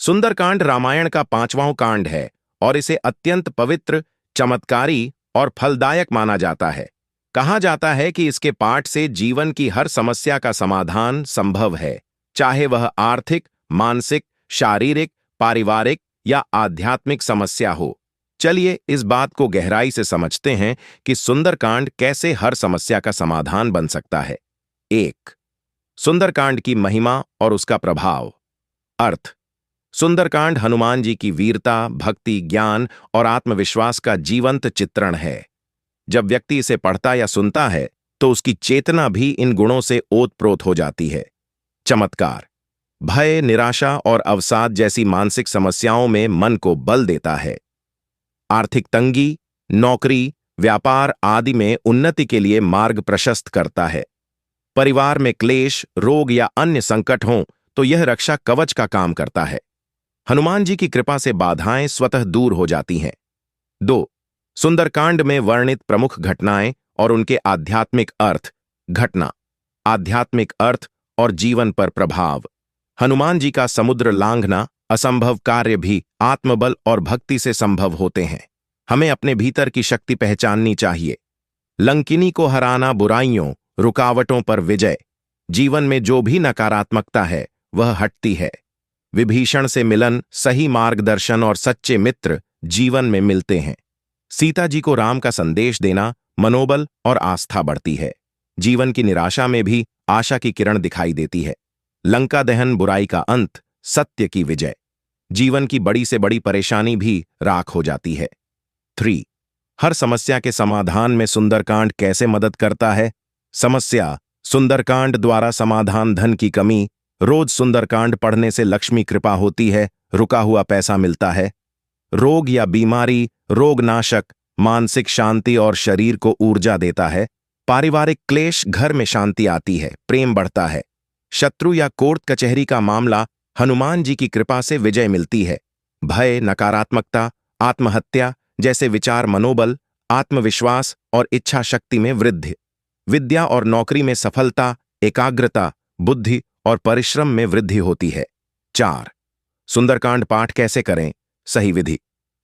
सुंदरकांड रामायण का 5वां कांड है और इसे अत्यंत पवित्र, चमत्कारी और फलदायक माना जाता है। कहा जाता है कि इसके पाठ से जीवन की हर समस्या का समाधान संभव है, चाहे वह आर्थिक, मानसिक, शारीरिक, पारिवारिक या आध्यात्मिक समस्या हो। चलिए इस बात को गहराई से समझते हैं कि सुंदरकांड कैसे हर समस्या का समाधान बन सकता है। 1. सुंदरकांड की महिमा और उसका प्रभाव। अर्थ। सुंदरकांड हनुमान जी की वीरता, भक्ति, ज्ञान और आत्मविश्वास का जीवंत चित्रण है। जब व्यक्ति इसे पढ़ता या सुनता है तो उसकी चेतना भी इन गुणों से ओतप्रोत हो जाती है। चमत्कार। भय, निराशा और अवसाद जैसी मानसिक समस्याओं में मन को बल देता है। आर्थिक तंगी, नौकरी, व्यापार आदि में उन्नति के लिए मार्ग प्रशस्त करता है। परिवार में क्लेश, रोग या अन्य संकट हों तो यह रक्षा कवच का काम करता है। हनुमान जी की कृपा से बाधाएं स्वतः दूर हो जाती हैं। 2. सुंदरकांड में वर्णित प्रमुख घटनाएं और उनके आध्यात्मिक अर्थ। घटना, आध्यात्मिक अर्थ और जीवन पर प्रभाव। हनुमान जी का समुद्र लांघना, असंभव कार्य भी आत्मबल और भक्ति से संभव होते हैं। हमें अपने भीतर की शक्ति पहचाननी चाहिए। लंकिनी को हराना, बुराइयों, रुकावटों पर विजय। जीवन में जो भी नकारात्मकता है वह हटती है। विभीषण से मिलन, सही मार्गदर्शन और सच्चे मित्र जीवन में मिलते हैं। सीता जी को राम का संदेश देना, मनोबल और आस्था बढ़ती है। जीवन की निराशा में भी आशा की किरण दिखाई देती है। लंका दहन, बुराई का अंत, सत्य की विजय। जीवन की बड़ी से बड़ी परेशानी भी राख हो जाती है। 3. हर समस्या के समाधान में सुंदरकांड कैसे मदद करता है। समस्या। सुंदरकांड द्वारा समाधान। धन की कमी। रोज सुंदरकांड पढ़ने से लक्ष्मी कृपा होती है, रुका हुआ पैसा मिलता है। रोग या बीमारी, रोगनाशक, मानसिक शांति और शरीर को ऊर्जा देता है। पारिवारिक क्लेश, घर में शांति आती है, प्रेम बढ़ता है। शत्रु या कोर्ट कचहरी का मामला, हनुमान जी की कृपा से विजय मिलती है। भय, नकारात्मकता, आत्महत्या जैसे विचार, मनोबल, आत्मविश्वास और इच्छा शक्ति में वृद्धि। विद्या और नौकरी में सफलता, एकाग्रता, बुद्धि और परिश्रम में वृद्धि होती है। 4. सुंदरकांड पाठ कैसे करें। सही विधि।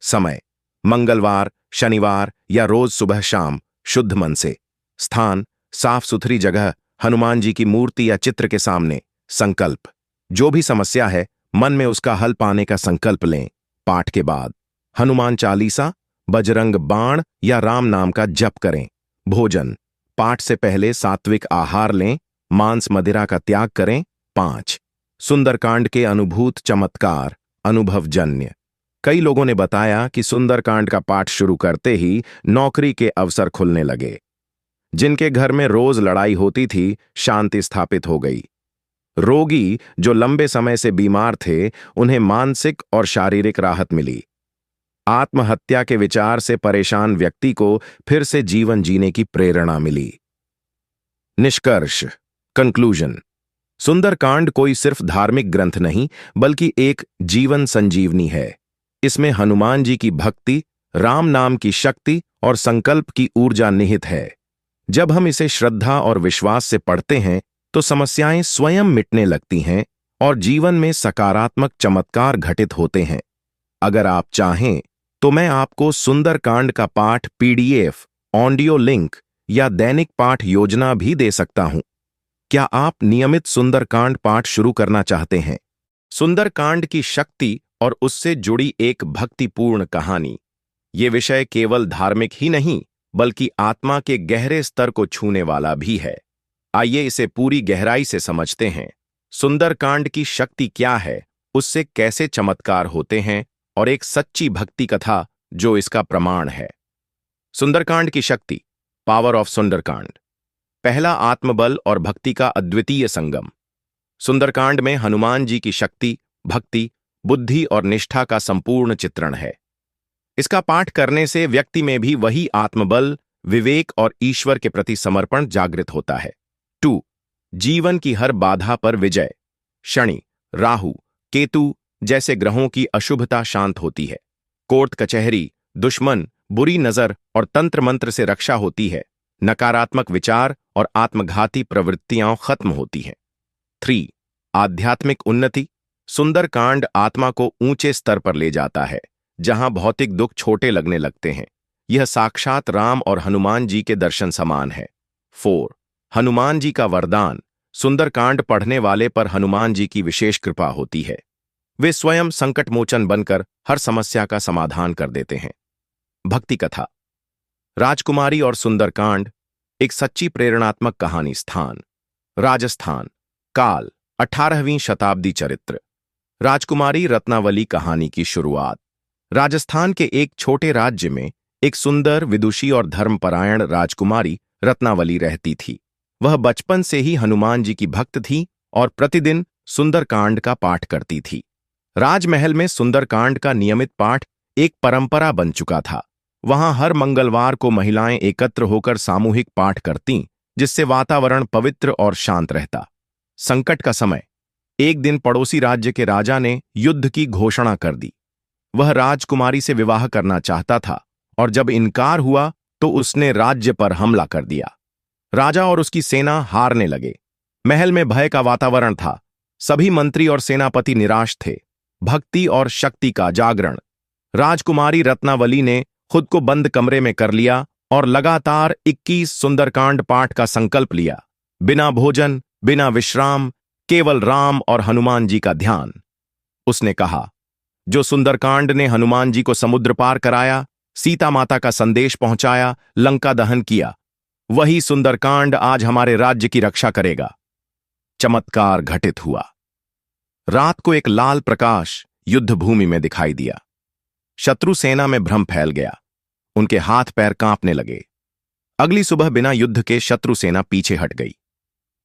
समय, मंगलवार, शनिवार या रोज सुबह शाम, शुद्ध मन से। स्थान, साफ सुथरी जगह, हनुमान जी की मूर्ति या चित्र के सामने। संकल्प, जो भी समस्या है मन में उसका हल पाने का संकल्प लें। पाठ के बाद हनुमान चालीसा, बजरंग बाण या राम नाम का जप करें। भोजन, पाठ से पहले सात्विक आहार लें, मांस मदिरा का त्याग करें। 5. सुंदरकांड के अनुभूत चमत्कार, अनुभवजन्य। कई लोगों ने बताया कि सुंदरकांड का पाठ शुरू करते ही नौकरी के अवसर खुलने लगे। जिनके घर में रोज लड़ाई होती थी, शांति स्थापित हो गई। रोगी जो लंबे समय से बीमार थे, उन्हें मानसिक और शारीरिक राहत मिली। आत्महत्या के विचार से परेशान व्यक्ति को फिर से जीवन जीने की प्रेरणा मिली। निष्कर्ष, कंक्लूजन। सुंदरकांड कोई सिर्फ धार्मिक ग्रंथ नहीं, बल्कि एक जीवन संजीवनी है। इसमें हनुमान जी की भक्ति, राम नाम की शक्ति और संकल्प की ऊर्जा निहित है। जब हम इसे श्रद्धा और विश्वास से पढ़ते हैं तो समस्याएं स्वयं मिटने लगती हैं और जीवन में सकारात्मक चमत्कार घटित होते हैं। अगर आप चाहें तो मैं आपको सुंदरकांड का पाठ PDF, ऑडियो लिंक या दैनिक पाठ योजना भी दे सकता हूं। क्या आप नियमित सुंदरकांड पाठ शुरू करना चाहते हैं? सुंदरकांड की शक्ति और उससे जुड़ी एक भक्तिपूर्ण कहानी। ये विषय केवल धार्मिक ही नहीं, बल्कि आत्मा के गहरे स्तर को छूने वाला भी है। आइए इसे पूरी गहराई से समझते हैं। सुंदरकांड की शक्ति क्या है, उससे कैसे चमत्कार होते हैं और एक सच्ची भक्ति कथा जो इसका प्रमाण है। सुंदरकांड की शक्ति, पावर ऑफ सुंदरकांड। पहला, आत्मबल और भक्ति का अद्वितीय संगम। सुंदरकांड में हनुमान जी की शक्ति, भक्ति, बुद्धि और निष्ठा का संपूर्ण चित्रण है। इसका पाठ करने से व्यक्ति में भी वही आत्मबल, विवेक और ईश्वर के प्रति समर्पण जागृत होता है। 2. जीवन की हर बाधा पर विजय। शनि, राहु, केतु जैसे ग्रहों की अशुभता शांत होती है। कोर्ट कचहरी, दुश्मन, बुरी नजर और तंत्र मंत्र से रक्षा होती है। नकारात्मक विचार और आत्मघाती प्रवृत्तियां खत्म होती हैं। 3. आध्यात्मिक उन्नति। सुंदरकांड आत्मा को ऊंचे स्तर पर ले जाता है, जहां भौतिक दुख छोटे लगने लगते हैं। यह साक्षात राम और हनुमान जी के दर्शन समान है। 4. हनुमान जी का वरदान। सुंदरकांड पढ़ने वाले पर हनुमान जी की विशेष कृपा होती है। वे स्वयं संकट मोचन बनकर हर समस्या का समाधान कर देते हैं। भक्ति कथा। राजकुमारी और सुंदरकांड एक सच्ची प्रेरणात्मक कहानी। स्थान राजस्थान। काल 18वीं शताब्दी। चरित्र राजकुमारी रत्नावली। कहानी की शुरुआत। राजस्थान के एक छोटे राज्य में एक सुंदर, विदुषी और धर्मपरायण राजकुमारी रत्नावली रहती थी। वह बचपन से ही हनुमान जी की भक्त थी और प्रतिदिन सुंदरकांड का पाठ करती थी। राजमहल में सुंदरकांड का नियमित पाठ एक परंपरा बन चुका था। वहां हर मंगलवार को महिलाएं एकत्र होकर सामूहिक पाठ करतीं, जिससे वातावरण पवित्र और शांत रहता। संकट का समय। एक दिन पड़ोसी राज्य के राजा ने युद्ध की घोषणा कर दी। वह राजकुमारी से विवाह करना चाहता था और जब इनकार हुआ तो उसने राज्य पर हमला कर दिया। राजा और उसकी सेना हारने लगे। महल में भय का वातावरण था। सभी मंत्री और सेनापति निराश थे। भक्ति और शक्ति का जागरण। राजकुमारी रत्नावली ने खुद को बंद कमरे में कर लिया और लगातार 21 सुंदरकांड पाठ का संकल्प लिया। बिना भोजन, बिना विश्राम, केवल राम और हनुमान जी का ध्यान। उसने कहा, जो सुंदरकांड ने हनुमान जी को समुद्र पार कराया, सीता माता का संदेश पहुंचाया, लंका दहन किया, वही सुंदरकांड आज हमारे राज्य की रक्षा करेगा। चमत्कार घटित हुआ। रात को एक लाल प्रकाश युद्ध भूमि में दिखाई दिया। शत्रु सेना में भ्रम फैल गया। उनके हाथ पैर कांपने लगे। अगली सुबह बिना युद्ध के शत्रु सेना पीछे हट गई।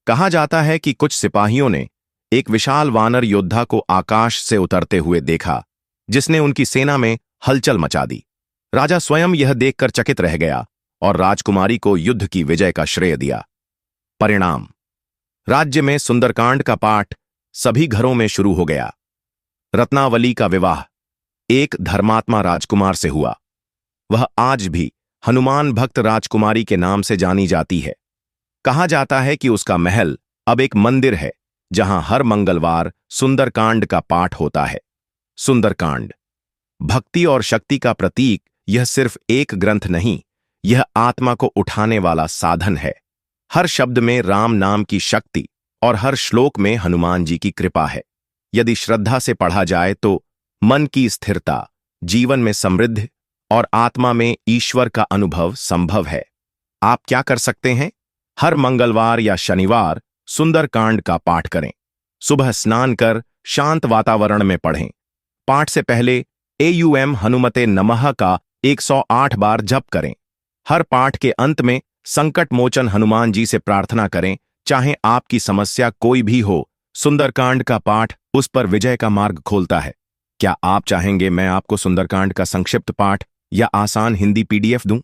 कहा जाता है कि कुछ सिपाहियों ने एक विशाल वानर योद्धा को आकाश से उतरते हुए देखा, जिसने उनकी सेना में हलचल मचा दी। राजा स्वयं यह देखकर चकित रह गया और राजकुमारी को युद्ध की विजय का श्रेय दिया। परिणाम। राज्य में सुंदरकांड का पाठ सभी घरों में शुरू हो गया। रत्नावली का विवाह एक धर्मात्मा राजकुमार से हुआ। वह आज भी हनुमान भक्त राजकुमारी के नाम से जानी जाती है। कहा जाता है कि उसका महल अब एक मंदिर है, जहां हर मंगलवार सुंदरकांड का पाठ होता है। सुंदरकांड भक्ति और शक्ति का प्रतीक। यह सिर्फ एक ग्रंथ नहीं, यह आत्मा को उठाने वाला साधन है। हर शब्द में राम नाम की शक्ति और हर श्लोक में हनुमान जी की कृपा है। यदि श्रद्धा से पढ़ा जाए तो मन की स्थिरता, जीवन में समृद्धि और आत्मा में ईश्वर का अनुभव संभव है। आप क्या कर सकते हैं? हर मंगलवार या शनिवार सुंदरकांड का पाठ करें। सुबह स्नान कर शांत वातावरण में पढ़ें। पाठ से पहले एयुएम हनुमते नमः का 108 बार जप करें। हर पाठ के अंत में संकट मोचन हनुमान जी से प्रार्थना करें। चाहे आपकी समस्या कोई भी हो, सुंदरकांड का पाठ उस पर विजय का मार्ग खोलता है। क्या आप चाहेंगे मैं आपको सुंदरकांड का संक्षिप्त पाठ या आसान हिंदी PDF दूं?